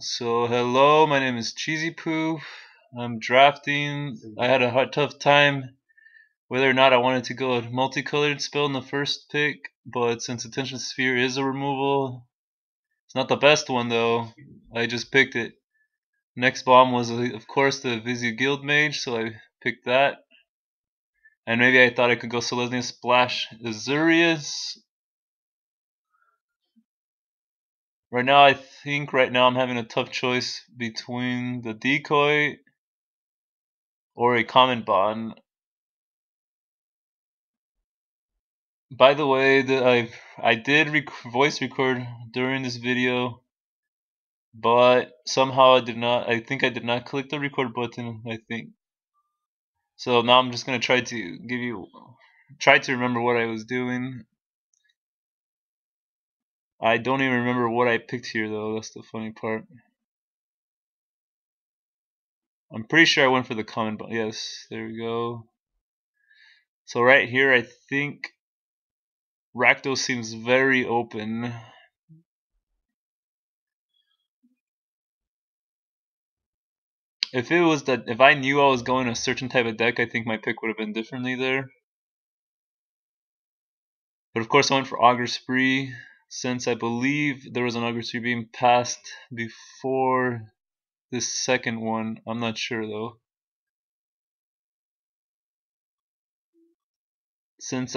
So hello, my name is Cheesy Poo. I'm drafting. I had a tough time whether or not I wanted to go a multicolored spell in the first pick, but since Attention Sphere is a removal, it's not the best one though. I just picked it. Next bomb was of course the Vizu Guild Mage, so I picked that. And maybe I thought I could go Selesnya Splash Azurius. Right now, I think I'm having a tough choice between the decoy or a comment bond. By the way, I did voice record during this video, but somehow I did not. I think I did not click the record button. I think so. Now I'm just gonna try to try to remember what I was doing. I don't even remember what I picked here though. That's the funny part. I'm pretty sure I went for the comment bond. Yes, there we go. So right here, I think Rakdos seems very open. If I knew I was going a certain type of deck, I think my pick would have been differently there. But of course I went for Augur Spree, since I believe there was an Augur Spree being passed before this second one. I'm not sure though. Since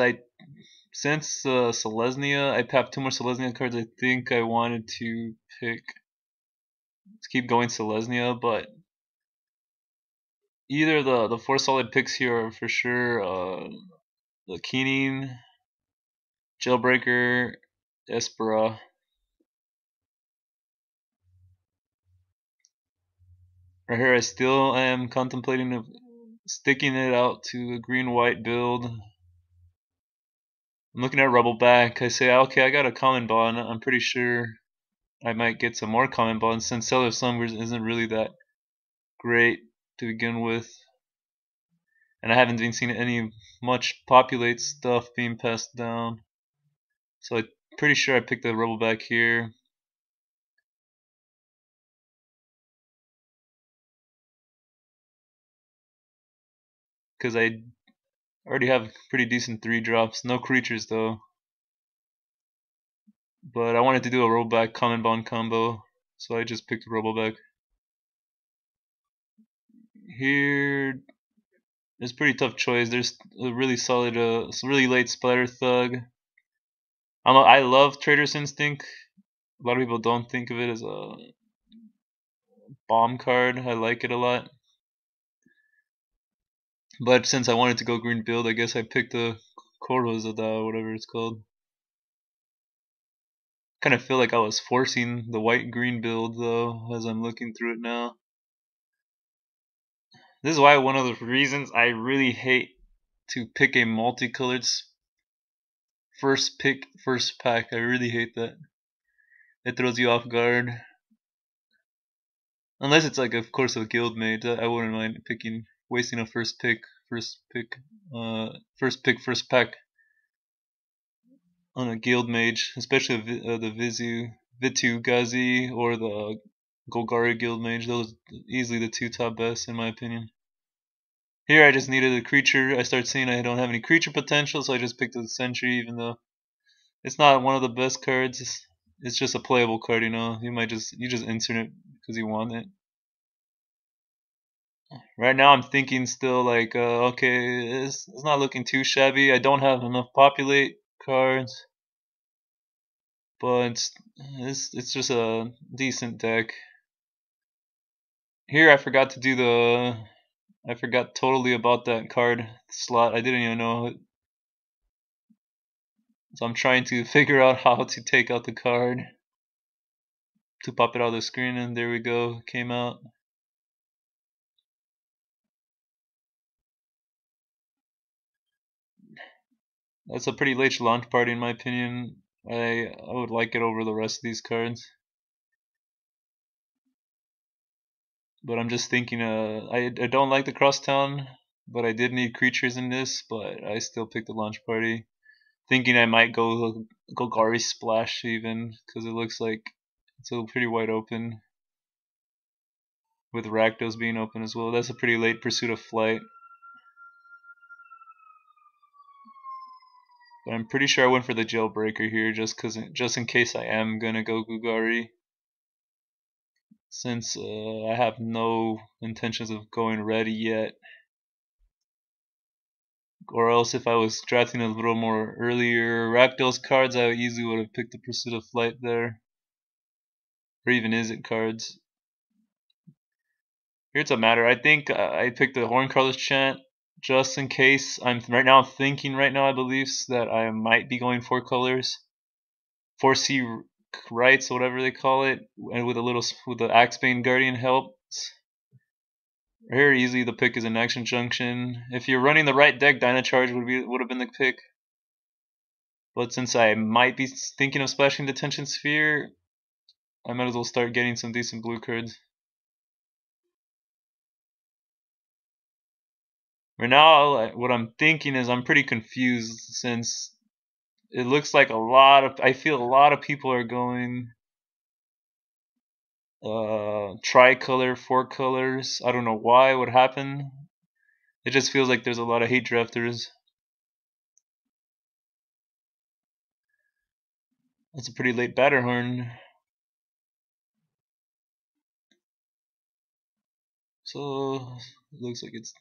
Selesnya, I have 2 more Selesnya cards, I think I wanted to keep going Selesnya, but either the 4 solid picks here are for sure the Keening, Jailbreaker, Espera. Right here I still am contemplating sticking it out to a green-white build. I'm looking at Rubbleback. I say, okay, I got a common bond. I'm pretty sure I might get some more common bonds since Cellar of Slumbers isn't really that great to begin with. And I haven't been seeing any much populate stuff being passed down. So I'm pretty sure I picked the Rubbleback here. Because I already have pretty decent 3-drops. No creatures though. But I wanted to do a Rubbleback common bond combo, so I just picked Rubbleback. Here, it's a pretty tough choice. There's a really solid, really late Splatter Thug. I love Trader's Instinct. A lot of people don't think of it as a bomb card. I like it a lot. But since I wanted to go green build, I guess I picked the Corvozada or whatever it's called. Kind of feel like I was forcing the white green build though, as I'm looking through it now. This is why one of the reasons I really hate to pick a multicolored first pack. I really hate that. It throws you off guard. Unless it's like, of course, a guild mage. I wouldn't mind wasting a first pack on a guild mage, especially the Vitu Gazi or the Golgari guild mage. Those are easily the 2 top best in my opinion. Here I just needed a creature. I start seeing I don't have any creature potential, so I just picked the Sentry, even though it's not one of the best cards. It's just a playable card, you know. You just insert it because you want it. Right now I'm thinking still like, okay, it's not looking too shabby. I don't have enough populate cards, but it's just a decent deck. Here I forgot totally about that card slot. I didn't even know it. So I'm trying to figure out how to take out the card to pop it out of the screen, and there we go, came out. That's a pretty late launch party in my opinion. I would like it over the rest of these cards. But I'm just thinking, I don't like the crosstown, but I did need creatures in this, but I still picked the launch party. Thinking I might go Golgari Splash even, because it looks like it's a pretty wide open. With Rakdos being open as well. That's a pretty late Pursuit of Flight. But I'm pretty sure I went for the Jailbreaker here just in case I am gonna go Gugari. Since I have no intentions of going red yet. Or else if I was drafting a little more earlier Rakdos cards, I easily would have picked the Pursuit of Flight there. Or even Izzet cards. Here's a matter. I think I picked the Horn Carlos Chant just in case. I'm thinking right now, I believe that I might be going 4 colors. 4C rights, whatever they call it, and with the Axebane Guardian helps. Here easily the pick is an Action Junction. If you're running the right deck, Dynacharge would have been the pick. But since I might be thinking of splashing the Tension Sphere, I might as well start getting some decent blue cards. Right now, what I'm thinking is I'm pretty confused since it looks like I feel a lot of people are going tricolor, 4 colors. I don't know why, what happened. It just feels like there's a lot of hate drafters. That's a pretty late Batterhorn. So it looks like it's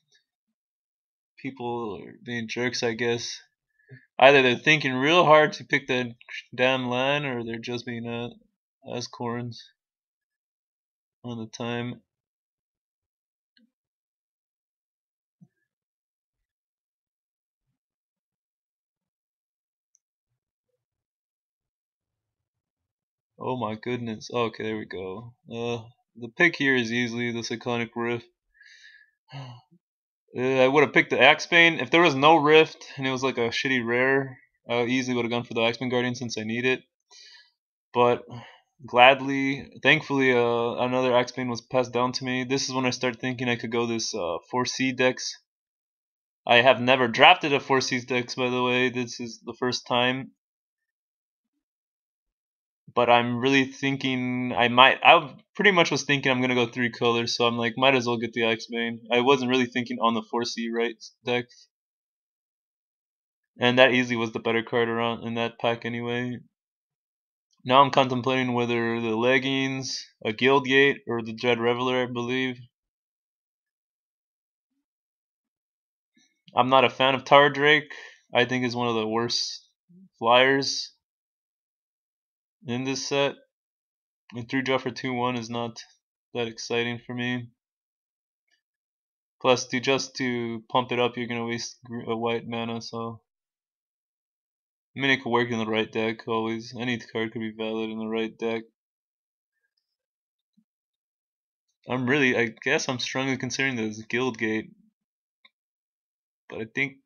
people are being jerks, I guess. Either they're thinking real hard to pick that damn land, or they're just being ascorns on the time. Oh my goodness. Okay, there we go. The pick here is easily the Cyclonic Rift. I would have picked the Axebane. If there was no Rift and it was like a shitty rare, I easily would have gone for the Axebane Guardian since I need it. But thankfully, another Axebane was passed down to me. This is when I started thinking I could go this 4C decks. I have never drafted a 4C decks, by the way. This is the first time. But I'm really thinking I pretty much was thinking I'm gonna go 3 colors, so I'm like, might as well get the X-Bane. I wasn't really thinking on the 4C right deck. And that easily was the better card around in that pack anyway. Now I'm contemplating whether the Leggings, a Guildgate, or the Dread Reveler, I believe. I'm not a fan of Tower Drake. I think is one of the worst flyers in this set. And 3-drop for 2/1 is not that exciting for me. Plus, just to pump it up, you're gonna waste a white mana. So, I mean, it could work in the right deck. Always, any card could be valid in the right deck. I guess I'm strongly considering this Guildgate, but I think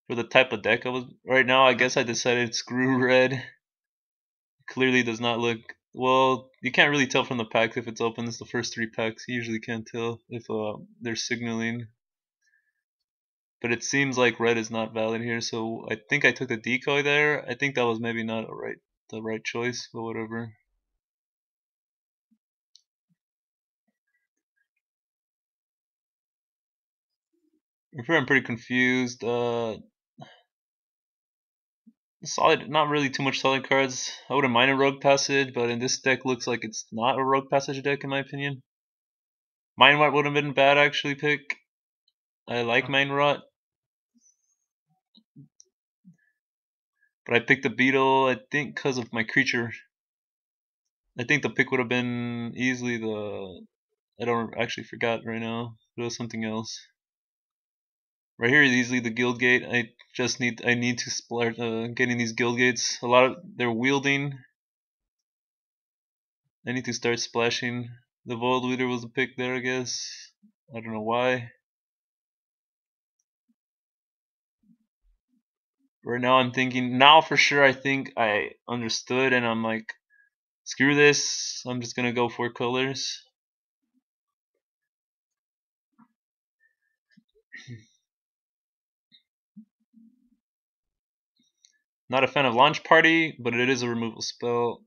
for the type of deck I was right now, I guess I decided screw red. Clearly does not look well. You can't really tell from the packs if it's open. It's the first 3 packs. You usually can't tell if they're signaling. But it seems like red is not valid here, so I think I took the decoy there. I think that was maybe not the right choice, but whatever. I'm pretty confused. Solid, not really too much solid cards. I wouldn't mind a Rogue Passage, but in this deck looks like it's not a Rogue Passage deck in my opinion. Mind Rot would have been bad actually pick. I like Mind Rot. But I picked the Beetle, I think because of my creature. I think the pick would have been easily I don't actually forgot right now. It was something else. Right here is easily the Guildgate. I need to start getting these Guildgates. They're wielding. I need to start splashing. The Void Leader was a pick there, I guess. I don't know why. Right now I'm thinking, now for sure I think I understood and I'm like, screw this, I'm just gonna go 4 colors. Not a fan of Launch Party, but it is a removal spell.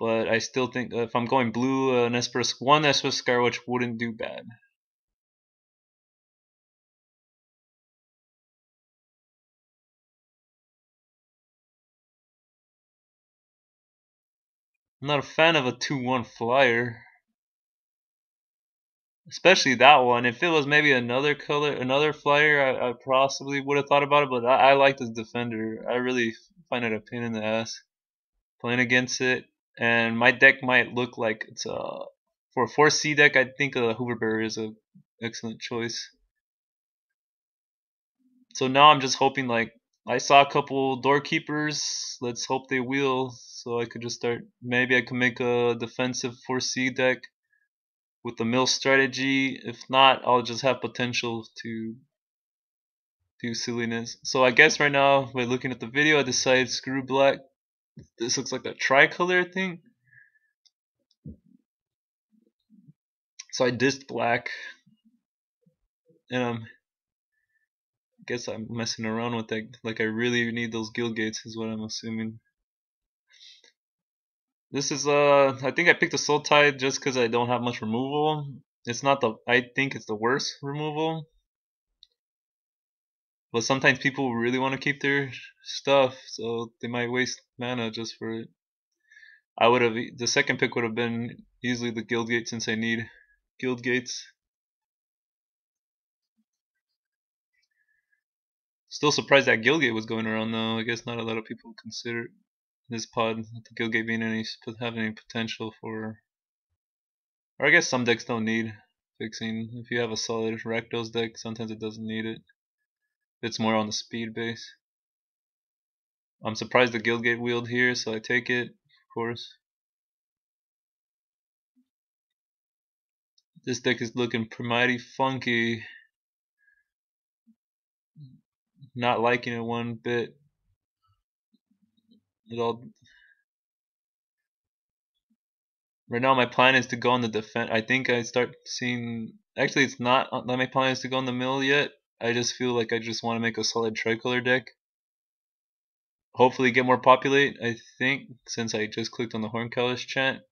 But I still think if I'm going blue, an one Esper Skywatch wouldn't do bad. I'm not a fan of a 2/1 flyer. Especially that one. If it was maybe another color, another flyer, I possibly would have thought about it, but I like this defender. I really find it a pain in the ass playing against it. And my deck might look like it's for a 4C deck, I think a Hoover Bear is a excellent choice. So now I'm just hoping, like, I saw a couple doorkeepers. Let's hope they wheel, so I could just start. Maybe I can make a defensive 4C deck with the mill strategy. If not, I'll just have potential to do silliness. So I guess right now, by looking at the video, I decided screw black. This looks like a tricolor thing. So I dissed black, and I guess I'm messing around with that. Like I really need those guild gates, is what I'm assuming. This is I think I picked a soul tide just because I don't have much removal. It's not the, I think it's the worst removal. But sometimes people really want to keep their stuff, so they might waste mana just for it. I would have, the second pick would have been easily the guild gate since I need guild gates. Still surprised that guild gate was going around though. I guess not a lot of people consider this pod the guild gate being have any potential for, or I guess some decks don't need fixing. If you have a solid Rakdos deck, sometimes it doesn't need it. It's more on the speed base. I'm surprised the guild gate wheeled here, so I take it, of course. This deck is looking mighty funky. Not liking it one bit at all. Right now my plan is to go on the defense. I think I start seeing, actually it's not my plan is to go on the mill yet. I just feel like I just want to make a solid tricolor deck. Hopefully get more populate, I think, since I just clicked on the Horncalish chant.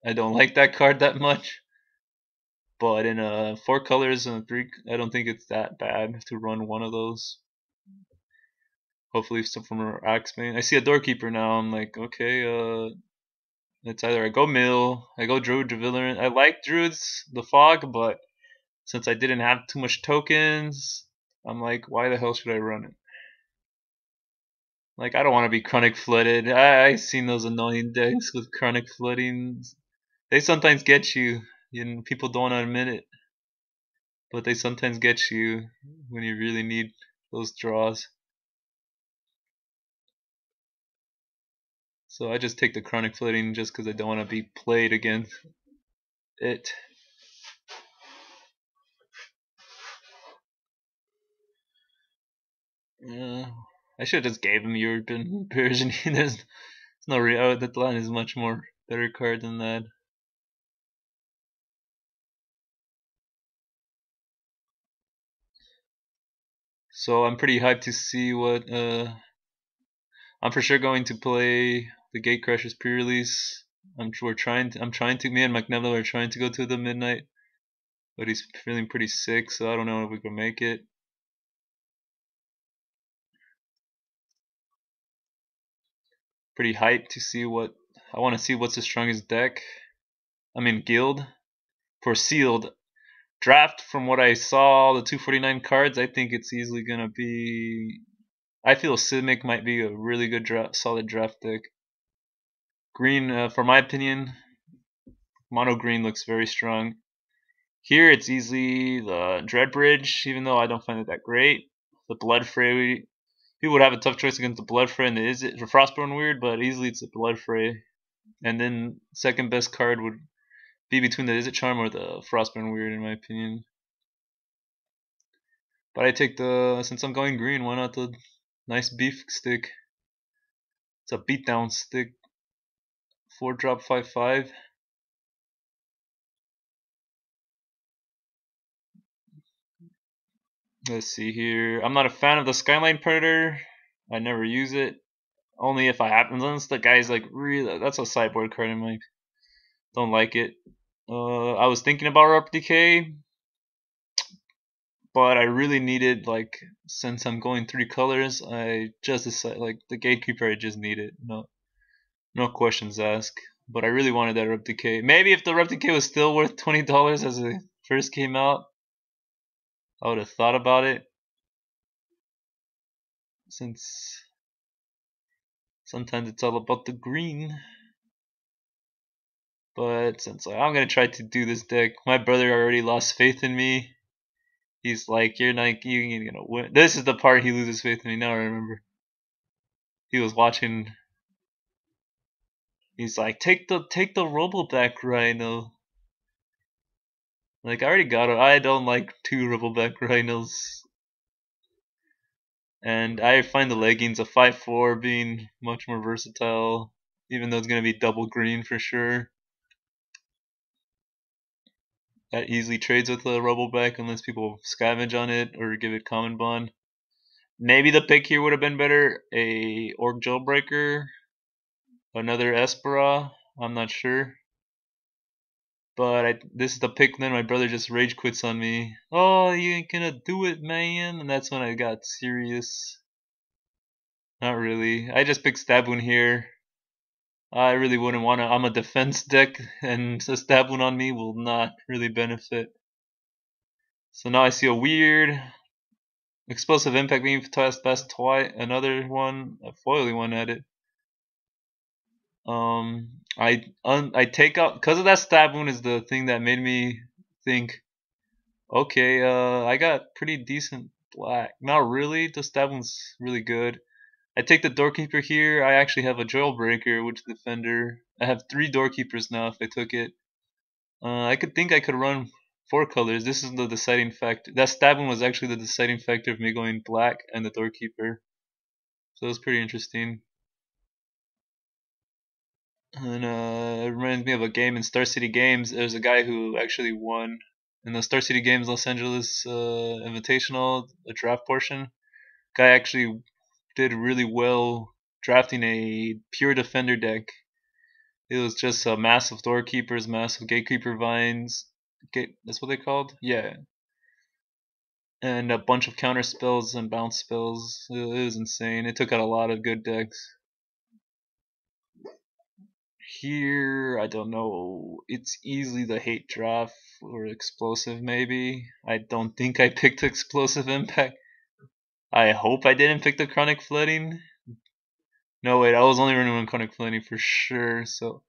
I don't like that card that much. But in 4 colors and 3, I don't think it's that bad to run one of those. Hopefully some from our Axebane. I see a doorkeeper now. I'm like, okay, it's either I go mill, I go druid, Javelin. I like druids, the fog, but since I didn't have too much tokens, I'm like, why the hell should I run it? Like, I don't want to be chronic flooded. I've seen those annoying decks with chronic flooding. They sometimes get you, and people don't admit it, but they sometimes get you when you really need those draws. So I just take the chronic flooding just because I don't want to be played against it. I should have just gave him European Persian. There's no real. That line is much more better card than that. So I'm pretty hyped to see what. I'm for sure going to play the Gatecrashers pre-release. I'm trying to. Me and McNeville are trying to go to the midnight, but he's feeling pretty sick, so I don't know if we can make it. Pretty hyped to see what. I want to see what's the strongest deck. I mean guild for sealed draft. From what I saw, the 249 cards, I think it's easily gonna be. I feel Simic might be a really good solid draft deck. Green, for my opinion, mono green looks very strong. Here it's easily the Dreadbridge, even though I don't find it that great. The Bloodfray, people would have a tough choice against the Bloodfray and the Frostborn Weird, but easily it's a Bloodfray. And then second best card would be between the Izzet Charm or the Frostborn Weird, in my opinion. But I take the, since I'm going green, why not the Nice beef stick. It's a beatdown stick. 4-drop 5/5. Let's see here. I'm not a fan of the Skyline Predator. I never use it. Only if I happen, unless the guy's like really. That's a sideboard card in my. Don't like it. I was thinking about RtR, but I really needed, like, since I'm going 3 colors, I just decided, like, the Gatekeeper, I just need it. No questions asked. But I really wanted that RtR. Maybe if the RtR was still worth $20 as it first came out, I would have thought about it. Since sometimes it's all about the green. But since I'm gonna try to do this deck, my brother already lost faith in me. He's like, you're gonna win. This is the part he loses faith in me. Now I remember. He was watching. He's like, take the Roboback Rhino. Like, I already got it. I don't like 2 Roboback Rhinos. And I find the leggings of 5/4 being much more versatile, even though it's gonna be double green for sure. That easily trades with the Roboback unless people scavenge on it or give it common bond. Maybe the pick here would have been better. A Orc Jailbreaker, another Espera. I'm not sure. But this is the pick. Then my brother just rage quits on me. Oh, you ain't gonna do it, man. And that's when I got serious. Not really. I just picked Stabwound here. I really wouldn't want to. I'm a defense deck, and a Stabwound on me will not really benefit. So now I see a weird Explosive Impact being tossed best twice. Another one, a foily one at it. I take out, because of that Stabwound is the thing that made me think, okay, I got pretty decent black. Not really. The Stabwound's really good. I take the Doorkeeper here. I actually have a Jailbreaker, which Defender. I have 3 Doorkeepers now if I took it. I could run 4 colors. This is the deciding factor. That Stabwound was actually the deciding factor of me going black and the Doorkeeper. So it was pretty interesting. And it reminds me of a game in Star City Games. There's a guy who actually won in the Star City Games Los Angeles Invitational, the draft portion. Guy actually did really well drafting a pure defender deck. It was just a massive Doorkeepers, massive Gatekeeper Vines. That's what they called? Yeah. And a bunch of counter spells and bounce spells. It was insane. It took out a lot of good decks. Here, I don't know. It's easily the hate draft or explosive, maybe. I don't think I picked explosive impact. I hope I didn't pick the chronic flooding. No, wait, I was only running one chronic flooding for sure. So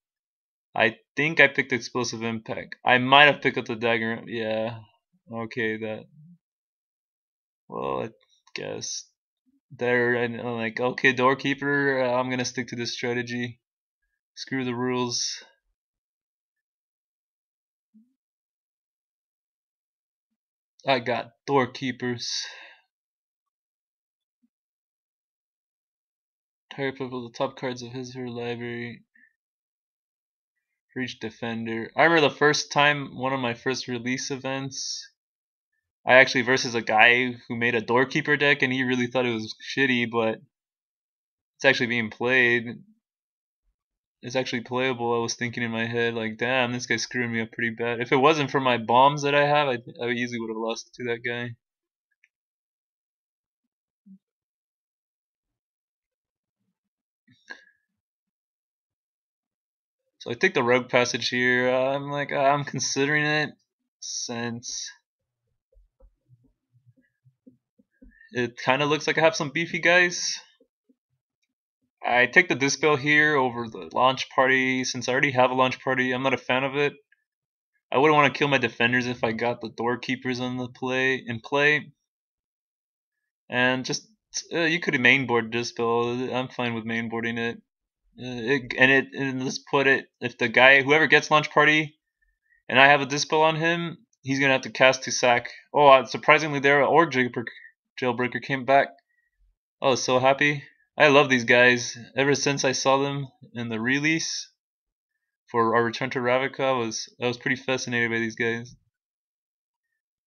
I think I picked explosive impact. I might have picked up the dagger. Yeah. Okay, that. Well, I guess there. And I'm like, okay, Doorkeeper. I'm gonna stick to this strategy. Screw the rules. I got Doorkeepers. Type of the top cards of his or her library. For each defender. I remember the first time, one of my first release events, I actually versus a guy who made a Doorkeeper deck, and he really thought it was shitty, but it's actually being played. It's actually playable. I was thinking in my head, like, damn, this guy's screwing me up pretty bad. If it wasn't for my bombs that I have, I easily would have lost to that guy. So I take the Rogue Passage here. I'm like, I'm considering it since it kind of looks like I have some beefy guys. I take the Dispel here over the Launch Party. Since I already have a Launch Party, I'm not a fan of it. I wouldn't want to kill my defenders if I got the Doorkeepers on the play. And just you could mainboard Dispel. I'm fine with mainboarding it. And let's put it, if the guy, whoever gets Launch Party, and I have a Dispel on him, he's gonna have to cast to sack. Oh, surprisingly, there Orc Jailbreaker came back. I was so happy. I love these guys. Ever since I saw them in the release for our Return to Ravnica, I was pretty fascinated by these guys.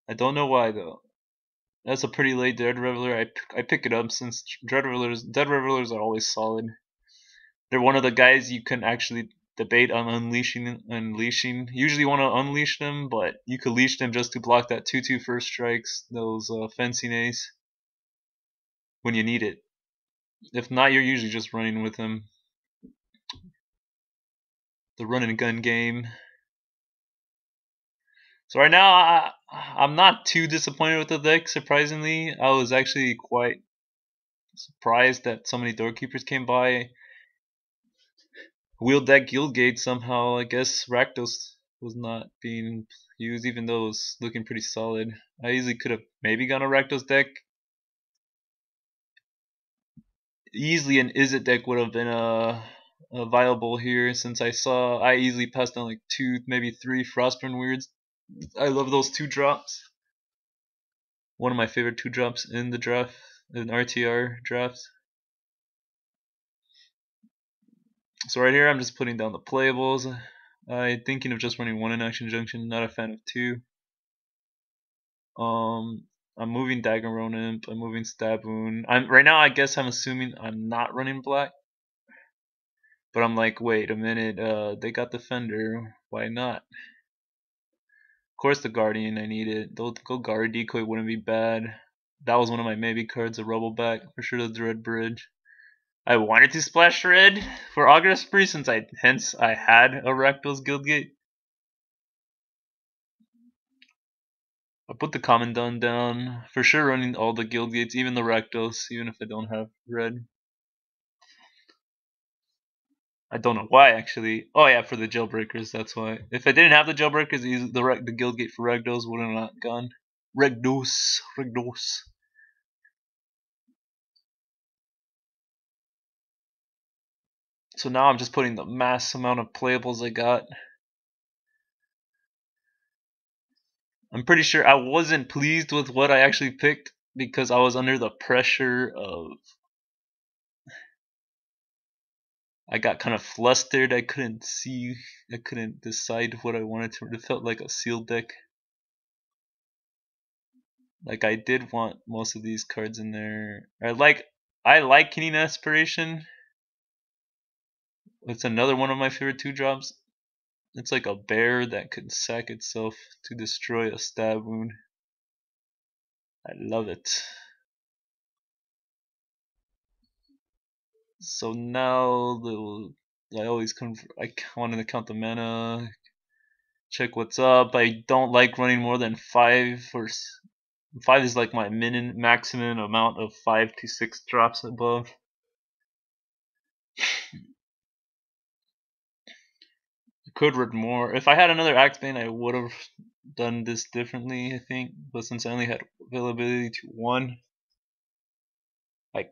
I don't know why though. That's a pretty late Dead Reveler. I pick it up since Dead Revelers are always solid. They're one of the guys you can actually debate on unleashing. Usually you want to unleash them, but you could leash them just to block that 2/2 first strikes, those fencing ace, when you need it. If not, you're usually just running with them. The run and gun game. So right now, I'm not too disappointed with the deck. Surprisingly, I was actually quite surprised that so many Doorkeepers came by. Wheel deck Guildgate somehow. I guess Rakdos was not being used, even though it was looking pretty solid. I easily could have maybe gone a Rakdos deck. Easily an Izzet deck would have been a viable here, since I easily passed on like 2, maybe 3 Frostburn Weirds. I love those 2 drops. One of my favorite 2 drops in the draft, in RtR drafts. So right here, I'm just putting down the playables. I'm thinking of just running 1 in Action Junction, not a fan of 2. I'm moving Daggerone Imp, I'm moving Stabboon. Right now, I guess I'm assuming I'm not running black. But I'm like, wait a minute, they got Defender, why not? Of course the Guardian, I need it. Go Guard Decoy wouldn't be bad. That was one of my maybe cards, a Rubbleback, for sure the Dread Bridge. I wanted to splash red for Augury Spree since I had a Rakdos Guildgate. I put the Commandant down. For sure running all the Guildgates, even the Rakdos, even if I don't have red. I don't know why actually. Oh yeah, for the Jailbreakers, that's why. If I didn't have the Jailbreakers, the Guildgate for Rakdos would have not gone. Rakdos. So now I'm just putting the mass amount of playables I got. I'm pretty sure I wasn't pleased with what I actually picked because I was under the pressure of. I got kind of flustered. I couldn't decide what I wanted to. It felt like a sealed deck. Like I did want most of these cards in there. I like Keening Aspiration. It's another one of my favorite 2 drops. It's like a bear that could sack itself to destroy a stab wound. I love it. So now I wanted to count the mana, check what's up. I don't like running more than 5 or 5 is like my maximum amount of 5 to 6 drops above. I could run more. If I had another Axebane, I would have done this differently, I think. But since I only had availability to 1, I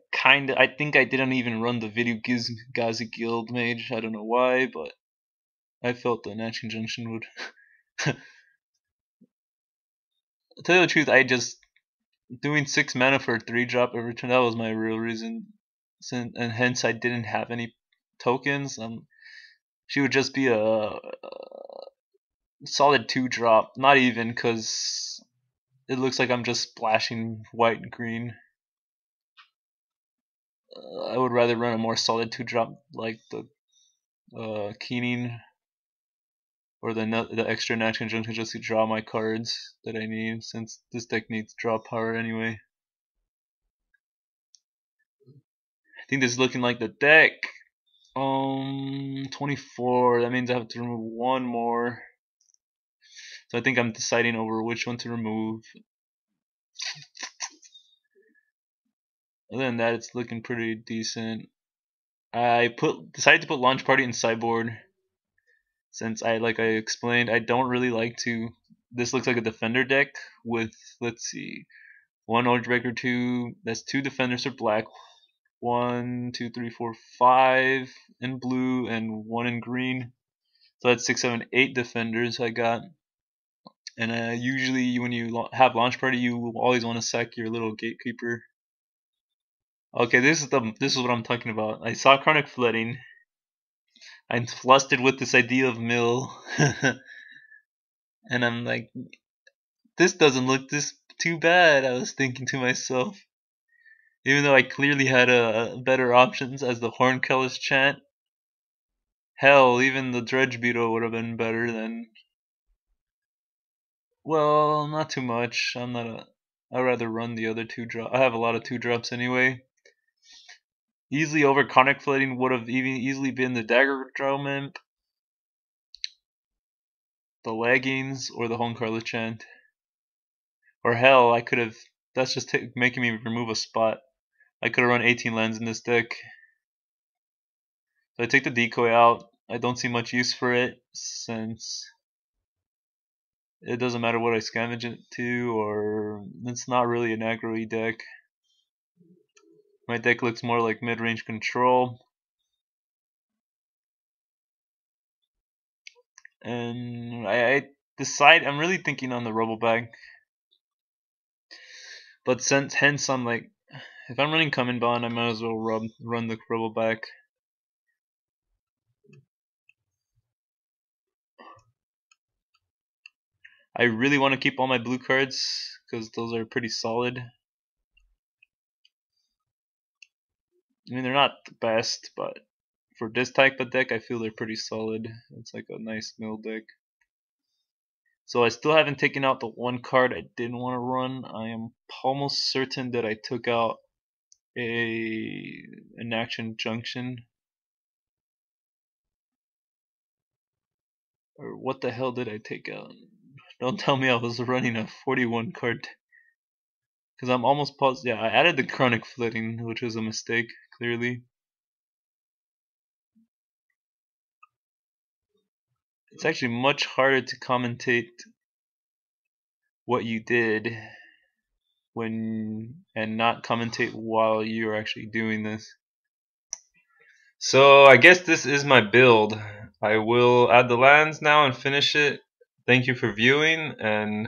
think I didn't even run the Video Gazi Guild Mage. I don't know why, but I felt the Action Junction would. To tell you the truth, I just doing 6 mana for a 3-drop every turn. That was my real reason, and hence I didn't have any tokens. She would just be a solid 2-drop, not even, because it looks like I'm just splashing white and green. I would rather run a more solid 2-drop like the Keening or the extra Action Junction just to draw my cards that I need, since this deck needs draw power anyway. I think this is looking like the deck. 24. That means I have to remove 1 more. So I think I'm deciding over which one to remove. Other than that, it's looking pretty decent. I decided to put Launch Party in sideboard, since like I explained, I don't really like to. This looks like a defender deck with, let's see, 1 Orange Breaker, 2. That's 2 defenders for black. 1, 2, 3, 4, 5 in blue and 1 in green. So that's 6, 7, 8 defenders I got. And usually when you have Launch Party, you always want to sack your little Gatekeeper. Okay, this is what I'm talking about. I saw Chronic Flooding. I'm flustered with this idea of mill, and I'm like, this doesn't look this too bad. I was thinking to myself, even though I clearly had better options as the Hornkellis chant. Hell, even the Dredge Beetle would have been better than. Well, not too much. I'm not a. I'd rather run the other 2 drop. I have a lot of 2 drops anyway. Easily over Chronic Flooding would have even easily been the Dagger Drum Imp, the Leggings, or the Hornkellis chant. Or hell, I could have. That's just making me remove a spot. I could have run 18 lands in this deck. So I take the decoy out. I don't see much use for it since it doesn't matter what I scavenge it to, or it's not really an aggro-y deck. My deck looks more like mid-range control. And I decide I'm really thinking on the Rubble Bag. But hence I'm like, if I'm running Common Bond, I might as well run the Rubble Bag. I really want to keep all my blue cards because those are pretty solid. I mean, they're not the best, but for this type of deck, I feel they're pretty solid. It's like a nice mill deck. So I still haven't taken out the one card I didn't want to run. I am almost certain that I took out an Action Junction. Or what the hell did I take out? Don't tell me I was running a 41 card. Because I'm almost positive. Yeah, I added the Chronic Flooding, which was a mistake, clearly. It's actually much harder to commentate what you did and not commentate while you're actually doing this. So I guess this is my build. I will add the lands now and finish it. Thank you for viewing, and